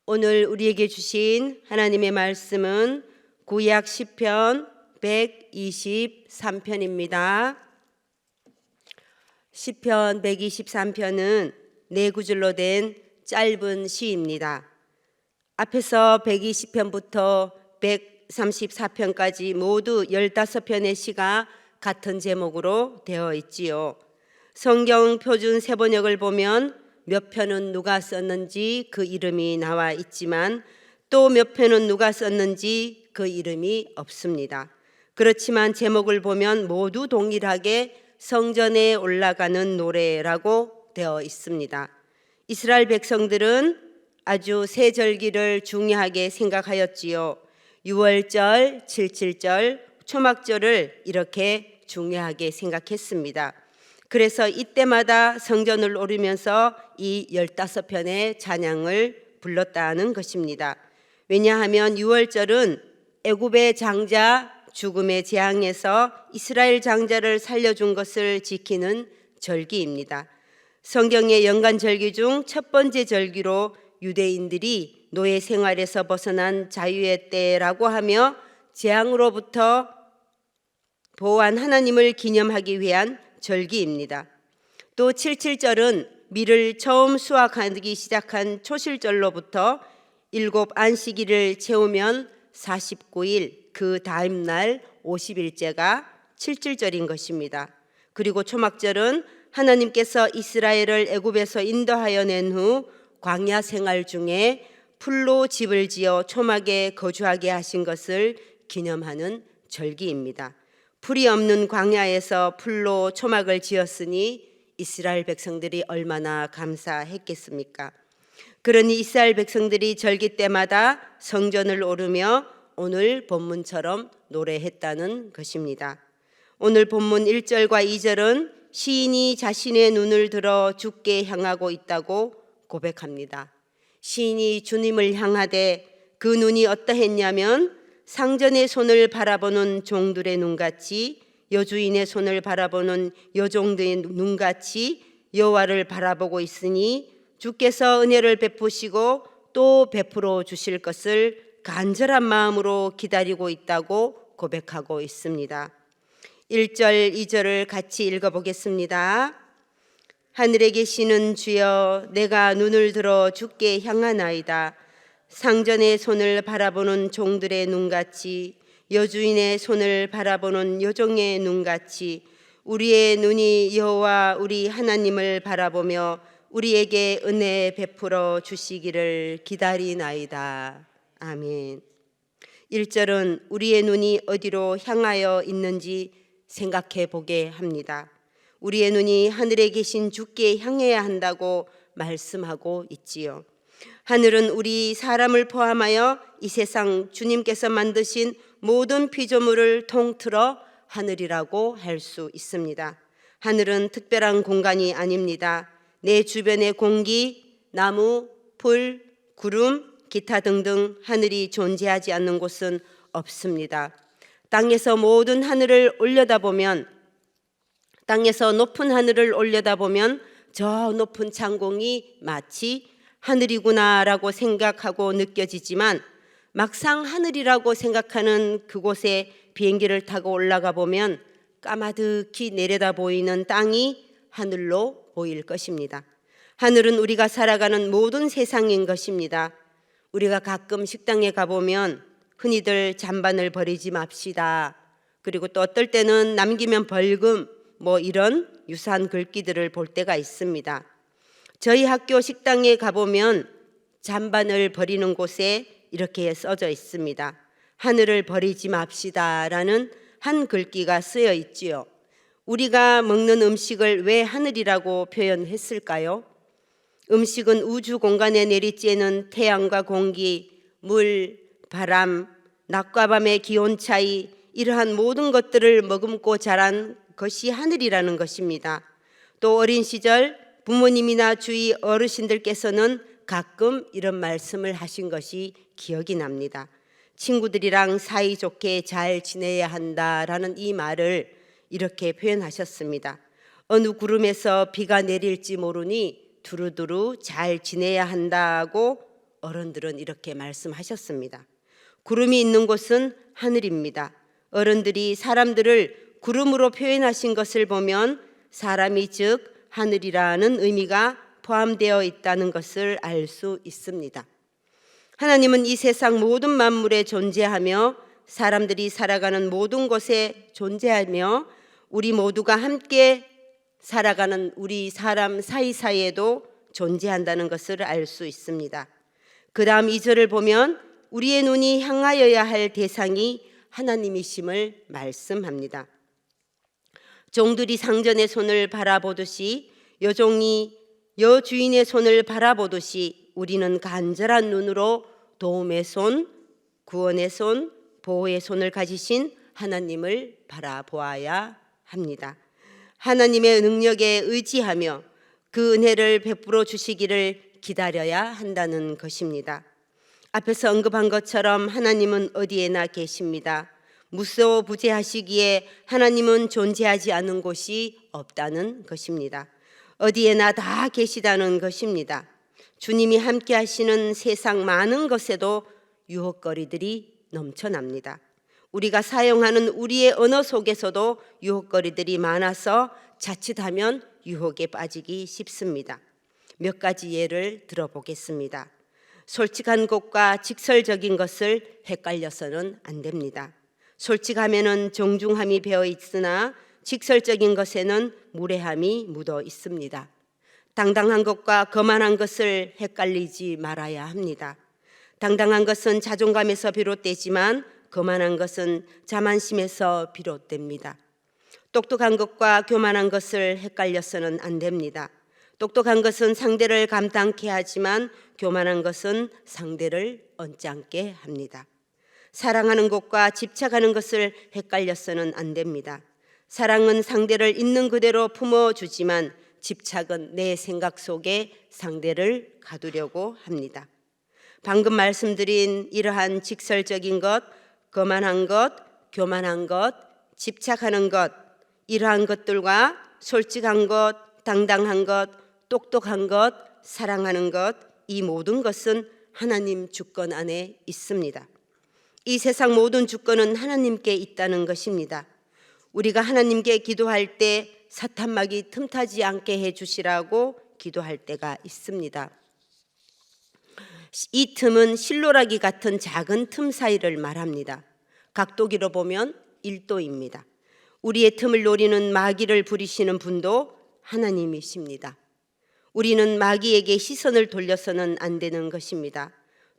오늘 우리에게 주신 하나님의 말씀은 구약 시편 123편입니다. 시편 123편은 네 구절로 된 짧은 시입니다. 앞에서 120편부터 134편까지 모두 15편의 시가 같은 제목으로 되어 있지요. 성경 표준 세번역을 보면 몇 편은 누가 썼는지 그 이름이 나와 있지만 또 몇 편은 누가 썼는지 그 이름이 없습니다. 그렇지만 제목을 보면 모두 동일하게 성전에 올라가는 노래라고 되어 있습니다. 이스라엘 백성들은 아주 세 절기를 중요하게 생각하였지요. 유월절, 칠칠절, 초막절을 이렇게 중요하게 생각했습니다. 그래서 이때마다 성전을 오르면서 이 15편의 찬양을 불렀다는 것입니다. 왜냐하면 유월절은 애굽의 장자 죽음의 재앙에서 이스라엘 장자를 살려준 것을 지키는 절기입니다. 성경의 연간 절기 중 첫 번째 절기로 유대인들이 노예 생활에서 벗어난 자유의 때라고 하며 재앙으로부터 보호한 하나님을 기념하기 위한 절기입니다. 또 칠칠절은 밀을 처음 수확하기 시작한 초실절로부터 7 안식일을 채우면 49일 그 다음 날 50일째가 칠칠절인 것입니다. 그리고 초막절은 하나님께서 이스라엘을 애굽에서 인도하여 낸 후 광야 생활 중에 풀로 집을 지어 초막에 거주하게 하신 것을 기념하는 절기입니다. 풀이 없는 광야에서 풀로 초막을 지었으니 이스라엘 백성들이 얼마나 감사했겠습니까? 그러니 이스라엘 백성들이 절기 때마다 성전을 오르며 오늘 본문처럼 노래했다는 것입니다. 오늘 본문 1절과 2절은 시인이 자신의 눈을 들어 주께 향하고 있다고 고백합니다. 시인이 주님을 향하되 그 눈이 어떠했냐면 상전의 손을 바라보는 종들의 눈같이 여주인의 손을 바라보는 여종들의 눈같이 여호와를 바라보고 있으니 주께서 은혜를 베푸시고 또 베풀어 주실 것을 간절한 마음으로 기다리고 있다고 고백하고 있습니다. 1절, 2절을 같이 읽어보겠습니다. 하늘에 계시는 주여 내가 눈을 들어 주께 향하나이다. 상전의 손을 바라보는 종들의 눈같이 여주인의 손을 바라보는 여종의 눈같이 우리의 눈이 여호와 우리 하나님을 바라보며 우리에게 은혜 베풀어 주시기를 기다리나이다. 아멘. 1절은 우리의 눈이 어디로 향하여 있는지 생각해 보게 합니다. 우리의 눈이 하늘에 계신 주께 향해야 한다고 말씀하고 있지요. 하늘은 우리 사람을 포함하여 이 세상 주님께서 만드신 모든 피조물을 통틀어 하늘이라고 할 수 있습니다. 하늘은 특별한 공간이 아닙니다. 내 주변의 공기, 나무, 풀, 구름, 기타 등등 하늘이 존재하지 않는 곳은 없습니다. 땅에서 모든 하늘을 올려다보면 땅에서 높은 하늘을 올려다보면 저 높은 창공이 마치 하늘이구나라고 생각하고 느껴지지만 막상 하늘이라고 생각하는 그곳에 비행기를 타고 올라가 보면 까마득히 내려다 보이는 땅이 하늘로 보일 것입니다. 하늘은 우리가 살아가는 모든 세상인 것입니다. 우리가 가끔 식당에 가보면 흔히들 잔반을 버리지 맙시다. 그리고 또 어떨 때는 남기면 벌금 이런 유사한 글귀들을 볼 때가 있습니다. 저희 학교 식당에 가보면 잔반을 버리는 곳에 이렇게 써져 있습니다. 하늘을 버리지 맙시다라는 한 글귀가 쓰여 있지요. 우리가 먹는 음식을 왜 하늘이라고 표현했을까요? 음식은 우주 공간에 내리쬐는 태양과 공기, 물, 바람, 낮과 밤의 기온 차이 이러한 모든 것들을 머금고 자란 것이 하늘이라는 것입니다. 또 어린 시절 부모님이나 주위 어르신들께서는 가끔 이런 말씀을 하신 것이 기억이 납니다. 친구들이랑 사이좋게 잘 지내야 한다라는 이 말을 이렇게 표현하셨습니다. 어느 구름에서 비가 내릴지 모르니 두루두루 잘 지내야 한다고 어른들은 이렇게 말씀하셨습니다. 구름이 있는 곳은 하늘입니다. 어른들이 사람들을 구름으로 표현하신 것을 보면 사람이 즉 하늘이라는 의미가 포함되어 있다는 것을 알 수 있습니다. 하나님은 이 세상 모든 만물에 존재하며 사람들이 살아가는 모든 곳에 존재하며 우리 모두가 함께 살아가는 우리 사람 사이사이에도 존재한다는 것을 알 수 있습니다. 그 다음 2절을 보면 우리의 눈이 향하여야 할 대상이 하나님이심을 말씀합니다. 종들이 상전의 손을 바라보듯이 여종이 여주인의 손을 바라보듯이 우리는 간절한 눈으로 도움의 손, 구원의 손, 보호의 손을 가지신 하나님을 바라보아야 합니다. 하나님의 능력에 의지하며 그 은혜를 베풀어 주시기를 기다려야 한다는 것입니다. 앞에서 언급한 것처럼 하나님은 어디에나 계십니다. 무소부재하시기에 하나님은 존재하지 않은 곳이 없다는 것입니다. 어디에나 다 계시다는 것입니다. 주님이 함께 하시는 세상 많은 것에도 유혹거리들이 넘쳐납니다. 우리가 사용하는 우리의 언어 속에서도 유혹거리들이 많아서 자칫하면 유혹에 빠지기 쉽습니다. 몇 가지 예를 들어보겠습니다. 솔직한 것과 직설적인 것을 헷갈려서는 안 됩니다. 솔직함에는 정중함이 배어 있으나 직설적인 것에는 무례함이 묻어 있습니다. 당당한 것과 거만한 것을 헷갈리지 말아야 합니다. 당당한 것은 자존감에서 비롯되지만 거만한 것은 자만심에서 비롯됩니다. 똑똑한 것과 교만한 것을 헷갈려서는 안 됩니다. 똑똑한 것은 상대를 감탄케 하지만 교만한 것은 상대를 언짢게 합니다. 사랑하는 것과 집착하는 것을 헷갈려서는 안 됩니다. 사랑은 상대를 있는 그대로 품어주지만 집착은 내 생각 속에 상대를 가두려고 합니다. 방금 말씀드린 이러한 직설적인 것, 거만한 것, 교만한 것, 집착하는 것, 이러한 것들과 솔직한 것, 당당한 것, 똑똑한 것, 사랑하는 것, 이 모든 것은 하나님 주권 안에 있습니다. 이 세상 모든 주권은 하나님께 있다는 것입니다. 우리가 하나님께 기도할 때 사탄막이 틈타지 않게 해주시라고 기도할 때가 있습니다. 이 틈은 실로라기 같은 작은 틈 사이를 말합니다. 각도기로 보면 1도입니다. 우리의 틈을 노리는 마귀를 부리시는 분도 하나님이십니다. 우리는 마귀에게 시선을 돌려서는 안 되는 것입니다.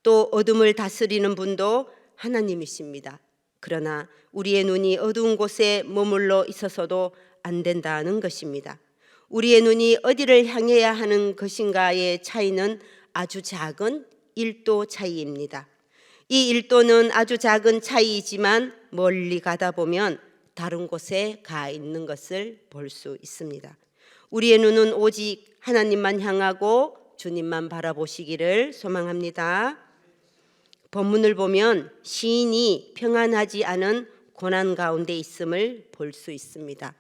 또 어둠을 다스리는 분도 하나님이십니다. 그러나 우리의 눈이 어두운 곳에 머물러 있어서도 안 된다는 것입니다. 우리의 눈이 어디를 향해야 하는 것인가의 차이는 아주 작은 1도 차이입니다. 이 1도는 아주 작은 차이이지만 멀리 가다 보면 다른 곳에 가 있는 것을 볼 수 있습니다. 우리의 눈은 오직 하나님만 향하고 주님만 바라보시기를 소망합니다. 본문을 보면 시인이 평안하지 않은 고난 가운데 있음을 볼 수 있습니다.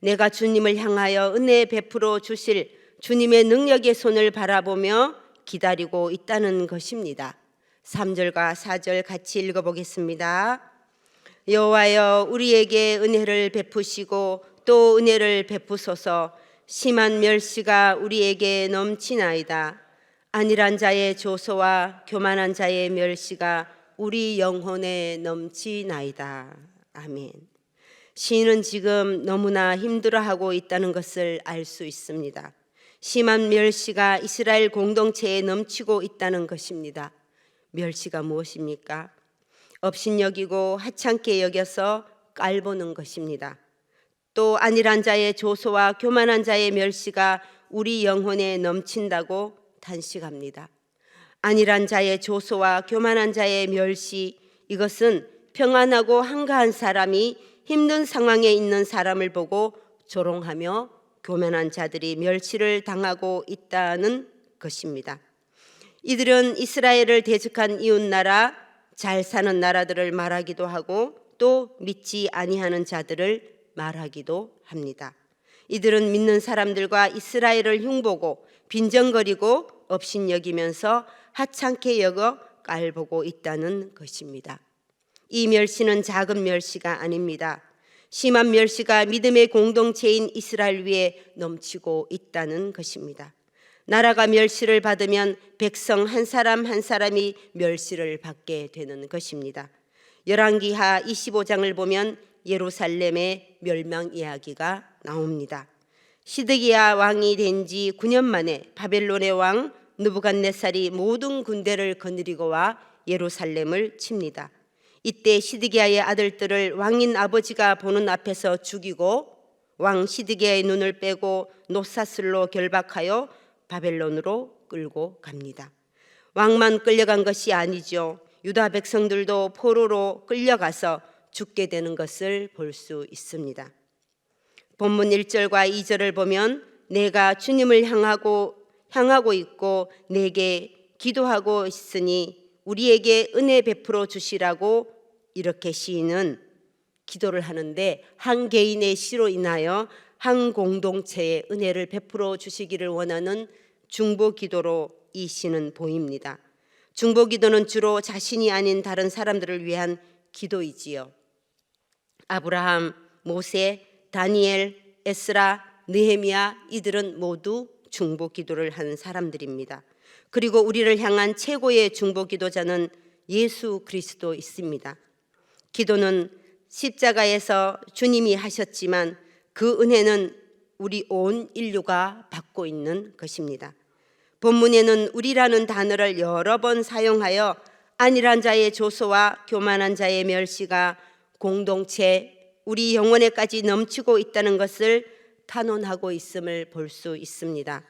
내가 주님을 향하여 은혜 베풀어 주실 주님의 능력의 손을 바라보며 기다리고 있다는 것입니다. 3절과 4절 같이 읽어보겠습니다. 여호와여 우리에게 은혜를 베푸시고 또 은혜를 베푸소서. 심한 멸시가 우리에게 넘치나이다. 안일한 자의 조소와 교만한 자의 멸시가 우리 영혼에 넘치나이다. 아멘. 시인은 지금 너무나 힘들어하고 있다는 것을 알 수 있습니다. 심한 멸시가 이스라엘 공동체에 넘치고 있다는 것입니다. 멸시가 무엇입니까? 업신여기고 하찮게 여겨서 깔보는 것입니다. 또 안일한 자의 조소와 교만한 자의 멸시가 우리 영혼에 넘친다고 탄식합니다. 안일한 자의 조소와 교만한 자의 멸시, 이것은 평안하고 한가한 사람이 힘든 상황에 있는 사람을 보고 조롱하며 교만한 자들이 멸시를 당하고 있다는 것입니다. 이들은 이스라엘을 대적한 이웃나라, 잘 사는 나라들을 말하기도 하고 또 믿지 아니하는 자들을 말하기도 합니다. 이들은 믿는 사람들과 이스라엘을 흉보고 빈정거리고 업신여기면서 하찮게 여겨 깔보고 있다는 것입니다. 이 멸시는 작은 멸시가 아닙니다. 심한 멸시가 믿음의 공동체인 이스라엘 위에 넘치고 있다는 것입니다. 나라가 멸시를 받으면 백성 한 사람 한 사람이 멸시를 받게 되는 것입니다. 열왕기하 25장을 보면 예루살렘의 멸망 이야기가 나옵니다. 시드기야 왕이 된 지 9년 만에 바벨론의 왕 느부갓네살이 모든 군대를 거느리고 와 예루살렘을 칩니다. 이때 시드기야의 아들들을 왕인 아버지가 보는 앞에서 죽이고 왕 시드기야의 눈을 빼고 노사슬로 결박하여 바벨론으로 끌고 갑니다. 왕만 끌려간 것이 아니죠. 유다 백성들도 포로로 끌려가서 죽게 되는 것을 볼 수 있습니다. 본문 1절과 2절을 보면 내가 주님을 향하고 있고 내게 기도하고 있으니 우리에게 은혜 베풀어 주시라고 이렇게 시인은 기도를 하는데 한 개인의 시로 인하여 한 공동체에 은혜를 베풀어 주시기를 원하는 중보기도로 이 시는 보입니다. 중보기도는 주로 자신이 아닌 다른 사람들을 위한 기도이지요. 아브라함, 모세, 다니엘, 에스라, 느헤미야 이들은 모두 중보기도를 한 사람들입니다. 그리고 우리를 향한 최고의 중보기도자는 예수 그리스도 있습니다. 기도는 십자가에서 주님이 하셨지만 그 은혜는 우리 온 인류가 받고 있는 것입니다. 본문에는 우리라는 단어를 여러 번 사용하여 안일한 자의 조소와 교만한 자의 멸시가 공동체 우리 영혼에까지 넘치고 있다는 것을 탄원하고 있음을 볼 수 있습니다.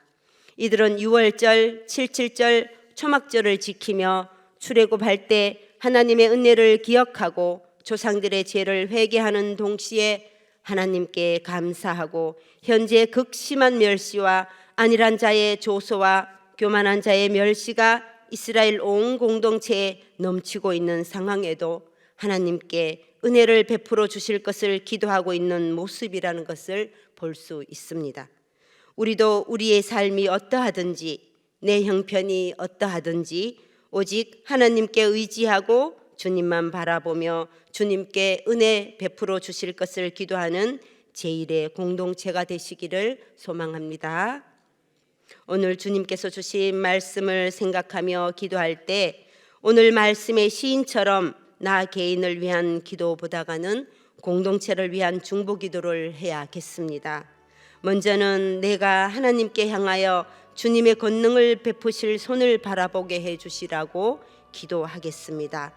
이들은 유월절, 칠칠절, 초막절을 지키며 출애굽할 때 하나님의 은혜를 기억하고 조상들의 죄를 회개하는 동시에 하나님께 감사하고 현재 극심한 멸시와 안일한 자의 조소와 교만한 자의 멸시가 이스라엘 온 공동체에 넘치고 있는 상황에도 하나님께 은혜를 베풀어 주실 것을 기도하고 있는 모습이라는 것을 볼 수 있습니다. 우리도 우리의 삶이 어떠하든지 내 형편이 어떠하든지 오직 하나님께 의지하고 주님만 바라보며 주님께 은혜 베풀어 주실 것을 기도하는 제1의 공동체가 되시기를 소망합니다. 오늘 주님께서 주신 말씀을 생각하며 기도할 때 오늘 말씀의 시인처럼 나 개인을 위한 기도보다는 공동체를 위한 중보기도를 해야겠습니다. 먼저는 내가 하나님께 향하여 주님의 권능을 베푸실 손을 바라보게 해주시라고 기도하겠습니다.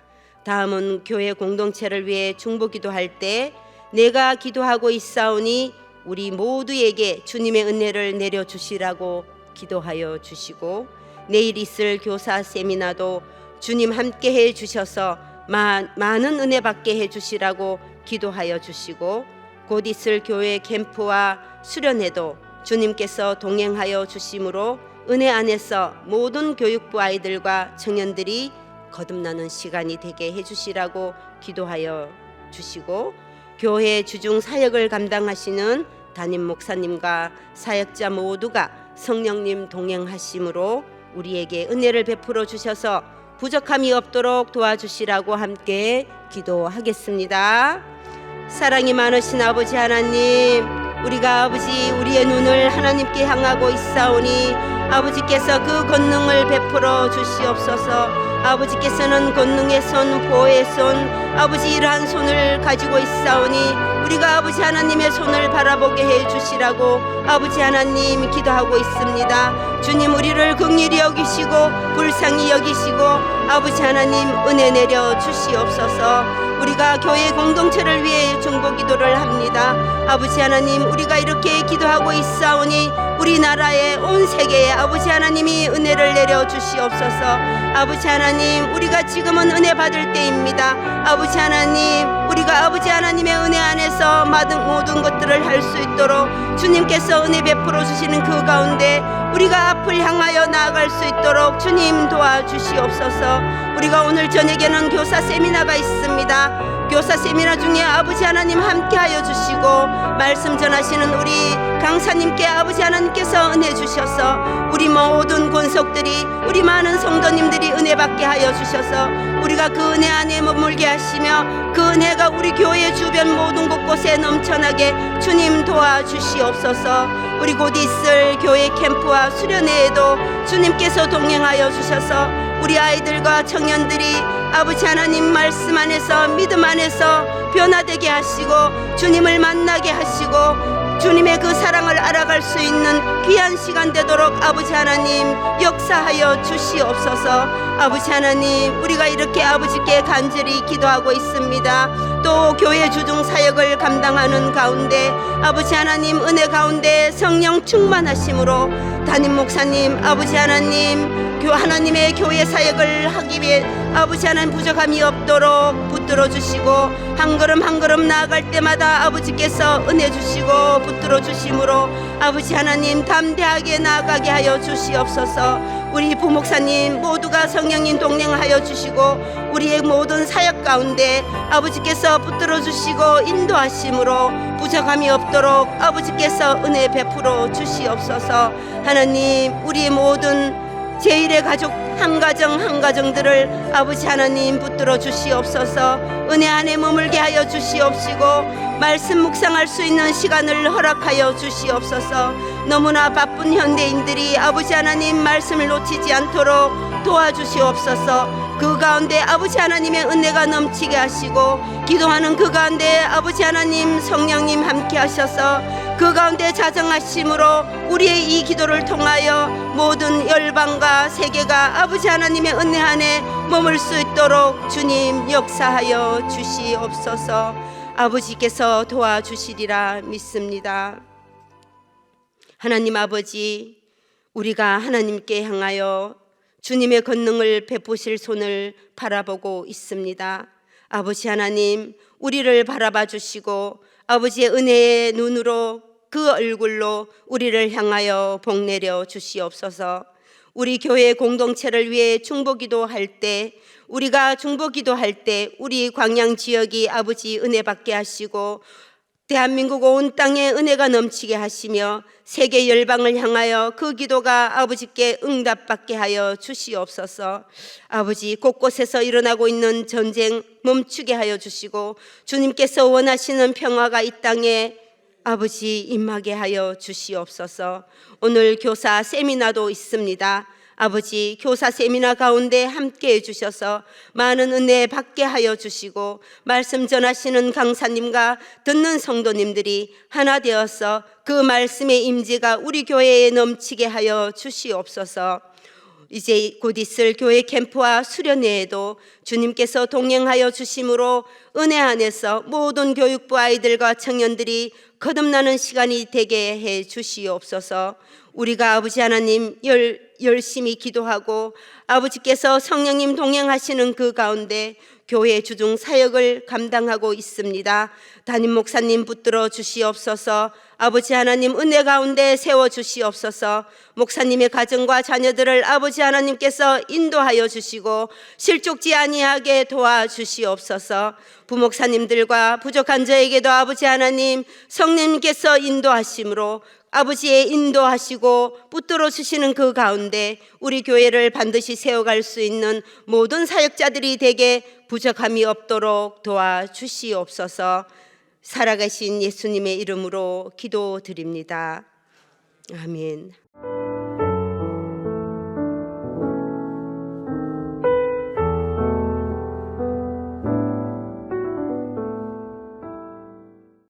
다음은 교회 공동체를 위해 중보기도할 때 내가 기도하고 있사오니 우리 모두에게 주님의 은혜를 내려주시라고 기도하여 주시고 내일 있을 교사 세미나도 주님 함께 해주셔서 많은 은혜 받게 해주시라고 기도하여 주시고 곧 있을 교회 캠프와 수련회도 주님께서 동행하여 주심으로 은혜 안에서 모든 교육부 아이들과 청년들이 거듭나는 시간이 되게 해주시라고 기도하여 주시고 교회 주중 사역을 감당하시는 담임 목사님과 사역자 모두가 성령님 동행하심으로 우리에게 은혜를 베풀어 주셔서 부족함이 없도록 도와주시라고 함께 기도하겠습니다. 사랑이 많으신 아버지 하나님, 우리가 아버지 우리의 눈을 하나님께 향하고 있사오니 아버지께서 그 권능을 베풀어 주시옵소서. 아버지께서는 권능의 손, 보호의 손, 아버지 이러한 손을 가지고 있사오니 우리가 아버지 하나님의 손을 바라보게 해주시라고 아버지 하나님 기도하고 있습니다. 주님 우리를 긍휼히 여기시고 불쌍히 여기시고 아버지 하나님 은혜 내려 주시옵소서. 우리가 교회 공동체를 위해 중보기도를 합니다. 아버지 하나님 우리가 이렇게 기도하고 있사오니 우리나라의 온 세계에 아버지 하나님이 은혜를 내려 주시옵소서. 아버지 하나님 우리가 지금은 은혜 받을 때입니다. 아버지 하나님 우리가 아버지 하나님의 은혜 안에서 모든 것들을 할 수 있도록 주님께서 은혜 베풀어 주시는 그 가운데 우리가 앞을 향하여 나아갈 수 있도록 주님 도와주시옵소서. 우리가 오늘 저녁에는 교사 세미나가 있습니다. 교사 세미나 중에 아버지 하나님 함께하여 주시고 말씀 전하시는 우리 강사님께 아버지 하나님께서 은혜 주셔서 우리 모든 권속들이 우리 많은 성도님들이 은혜 받게 하여 주셔서 우리가 그 은혜 안에 머물게 하시며 그 은혜가 우리 교회 주변 모든 곳곳에 넘쳐나게 주님 도와주시옵소서. 우리 곧 있을 교회 캠프와 수련회에도 주님께서 동행하여 주셔서 우리 아이들과 청년들이 아버지 하나님 말씀 안에서 믿음 안에서 변화되게 하시고 주님을 만나게 하시고 주님의 그 사랑을 알아갈 수 있는 귀한 시간 되도록 아버지 하나님 역사하여 주시옵소서. 아버지 하나님, 우리가 이렇게 아버지께 간절히 기도하고 있습니다. 또 교회 주중 사역을 감당하는 가운데 아버지 하나님 은혜 가운데 성령 충만하심으로 담임 목사님 아버지 하나님 하나님의 교회 사역을 하기 위해 아버지 하나님 부족함이 없도록 붙들어 주시고 한 걸음 한 걸음 나아갈 때마다 아버지께서 은혜 주시고 붙들어 주심으로 아버지 하나님 담대하게 나아가게 하여 주시옵소서. 우리 부목사님 모두가 성령님 동행하여 주시고 우리의 모든 사역 가운데 아버지께서 붙들어 주시고 인도하심으로 부족함이 없도록 아버지께서 은혜 베풀어 주시옵소서. 하나님, 우리의 모든 제1의 가족 한 가정 한 가정들을 아버지 하나님 붙들어 주시옵소서. 은혜 안에 머물게 하여 주시옵시고 말씀 묵상할 수 있는 시간을 허락하여 주시옵소서. 너무나 바쁜 현대인들이 아버지 하나님 말씀을 놓치지 않도록 도와주시옵소서. 그 가운데 아버지 하나님의 은혜가 넘치게 하시고 기도하는 그 가운데 아버지 하나님 성령님 함께 하셔서 그 가운데 자정하심으로 우리의 이 기도를 통하여 모든 열방과 세계가 아버지 하나님의 은혜 안에 머물 수 있도록 주님 역사하여 주시옵소서. 아버지께서 도와주시리라 믿습니다. 하나님 아버지, 우리가 하나님께 향하여 주님의 권능을 베푸실 손을 바라보고 있습니다. 아버지 하나님, 우리를 바라봐 주시고 아버지의 은혜의 눈으로 그 얼굴로 우리를 향하여 복내려 주시옵소서. 우리 교회 공동체를 위해 중보기도 할 때 우리가 중보기도 할 때 우리 광양 지역이 아버지 은혜 받게 하시고 대한민국 온 땅에 은혜가 넘치게 하시며 세계 열방을 향하여 그 기도가 아버지께 응답받게 하여 주시옵소서. 아버지, 곳곳에서 일어나고 있는 전쟁 멈추게 하여 주시고 주님께서 원하시는 평화가 이 땅에 아버지 임하게 하여 주시옵소서. 오늘 교사 세미나도 있습니다. 아버지, 교사 세미나 가운데 함께 해주셔서 많은 은혜 받게 하여 주시고 말씀 전하시는 강사님과 듣는 성도님들이 하나 되어서 그 말씀의 임재가 우리 교회에 넘치게 하여 주시옵소서. 이제 곧 있을 교회 캠프와 수련회에도 주님께서 동행하여 주심으로 은혜 안에서 모든 교육부 아이들과 청년들이 거듭나는 시간이 되게 해 주시옵소서. 우리가 아버지 하나님 열심히 기도하고 아버지께서 성령님 동행하시는 그 가운데 교회 주중 사역을 감당하고 있습니다. 담임 목사님 붙들어 주시옵소서. 아버지 하나님 은혜 가운데 세워 주시옵소서. 목사님의 가정과 자녀들을 아버지 하나님께서 인도하여 주시고 실족지 아니하게 도와주시옵소서. 부목사님들과 부족한 저에게도 아버지 하나님 성령님께서 인도하심으로 아버지의 인도하시고 붙들어 주시는 그 가운데 우리 교회를 반드시 세워갈 수 있는 모든 사역자들이 되게 부족함이 없도록 도와주시옵소서. 살아계신 예수님의 이름으로 기도드립니다. 아멘.